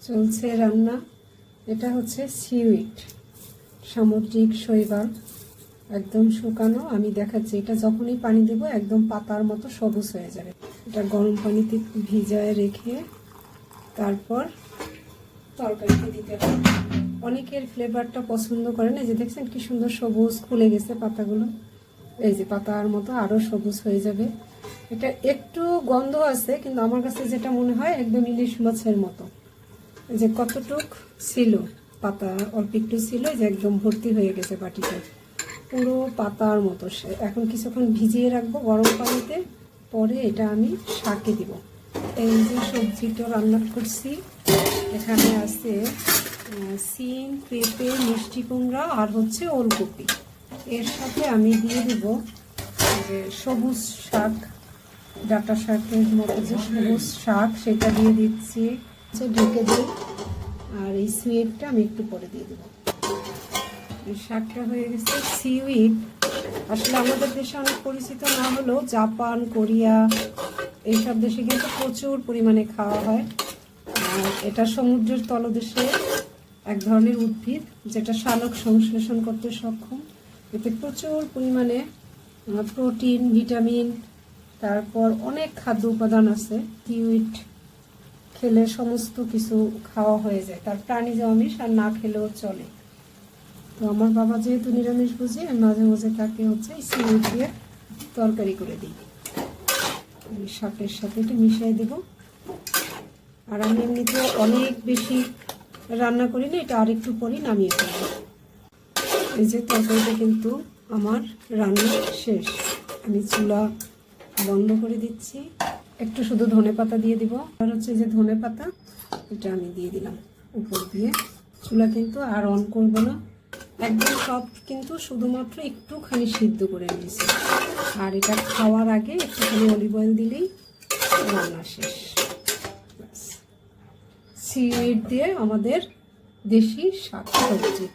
চলছে রান্না। এটা হচ্ছে সিউইড, সামুদ্রিক শৈবাল, একদম শুকানো। আমি দেখাচ্ছি, এটা যখনই পানি দেব একদম পাতার মতো সবুজ হয়ে যাবে। এটা গরম পানিতে ভিজায় রেখে তারপর তরকারিতে দিতে হবে। অনেকের ফ্লেভারটা পছন্দ করে না, যে দেখছেন কি সুন্দর সবুজ খুলে গেছে পাতাগুলো, এই যে পাতার মতো আরও সবুজ হয়ে যাবে। এটা একটু গন্ধ আছে, কিন্তু আমার কাছে যেটা মনে হয় একদম ইলিশ মাছের মতো। যে কতটুক ছিল পাতা, অল্প একটু ছিল, যে একদম ভর্তি হয়ে গেছে বাটিতে, পুরো পাতার মতো। এখন কিছুক্ষণ ভিজিয়ে রাখবো গরম পানিতে, পরে এটা আমি শাকে দিব। এই যে সবজিটা রান্না করছি, এখানে আছে সিম, পেঁপে, মিষ্টি কুমড়া আর হচ্ছে ওলকপি। এর সাথে আমি দিয়ে দেব যে সবুজ শাক, ডাঁটা শাকের মতো যে সবুজ শাক, সেটা দিয়ে দিচ্ছি, ঢেকে দিই। আর এই সুইটটা আমি একটু পরে দিয়ে দেবো। এই শাকটা হয়ে গেছে। সিউইড আসলে আমাদের দেশে অনেক পরিচিত না হলেও জাপান, কোরিয়া এইসব দেশে কিন্তু প্রচুর পরিমাণে খাওয়া হয়। আর এটা সমুদ্রের তলদেশে এক ধরনের উদ্ভিদ, যেটা শালক সংশ্লেষণ করতে সক্ষম। এতে প্রচুর পরিমাণে প্রোটিন, ভিটামিন, তারপর অনেক খাদ্য উপাদান আছে। সিউইড খেলে সমস্ত কিছু খাওয়া হয়ে যায়, তার প্রাণীজ আমিষ আর না খেলেও চলে। তো আমার বাবা যেহেতু নিরামিষ বুঝি, আমি মাঝে মাঝে তাকে হচ্ছে সিউইড দিয়ে তরকারি করে দিই। শাকের সাথে এটা মিশিয়ে দেব। আর আমি এমনিতে অনেক বেশি রান্না করি না, এটা আরেকটু পরেই নামিয়ে ফেলবো। এই যে তরকারিটা কিন্তু আমার রান্না শেষ। আমি চুলা বন্ধ করে দিচ্ছি। একটু শুধু ধনেপাতা দিয়ে দিব। আর হচ্ছে যে ধনেপাতা, এটা আমি দিয়ে দিলাম উপর দিয়ে। চুলা কিন্তু আর অন করব না, একদম সব কিন্তু শুধুমাত্র একটুখানি সিদ্ধ করে নিয়েছি। আর এটা খাওয়ার আগে একটুখানি অলিভ অয়েল দিলেই রান্না শেষ। সিউইড দিয়ে আমাদের দেশি শাক সবজি।